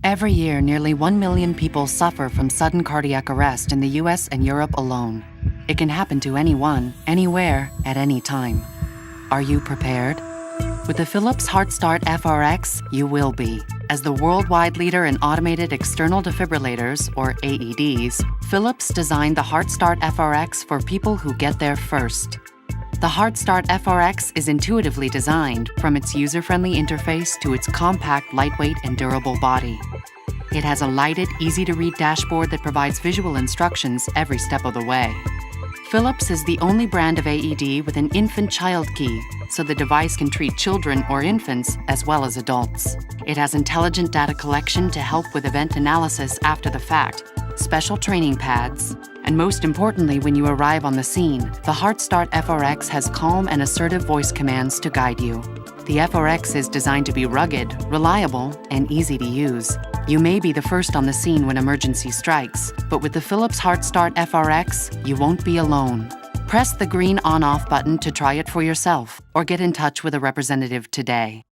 Every year, nearly 1 million people suffer from sudden cardiac arrest in the US and Europe alone. It can happen to anyone, anywhere, at any time. Are you prepared? With the Philips HeartStart FRx, you will be. As the worldwide leader in automated external defibrillators, or AEDs, Philips designed the HeartStart FRx for people who get there first. The HeartStart FRx is intuitively designed, from its user-friendly interface to its compact, lightweight, and durable body. It has a lighted, easy-to-read dashboard that provides visual instructions every step of the way. Philips is the only brand of AED with an infant child key, so the device can treat children or infants as well as adults. It has intelligent data collection to help with event analysis after the fact, special training pads, and most importantly, when you arrive on the scene, the HeartStart FRx has calm and assertive voice commands to guide you. The FRx is designed to be rugged, reliable, and easy to use. You may be the first on the scene when emergency strikes, but with the Philips HeartStart FRx, you won't be alone. Press the green on-off button to try it for yourself, or get in touch with a representative today.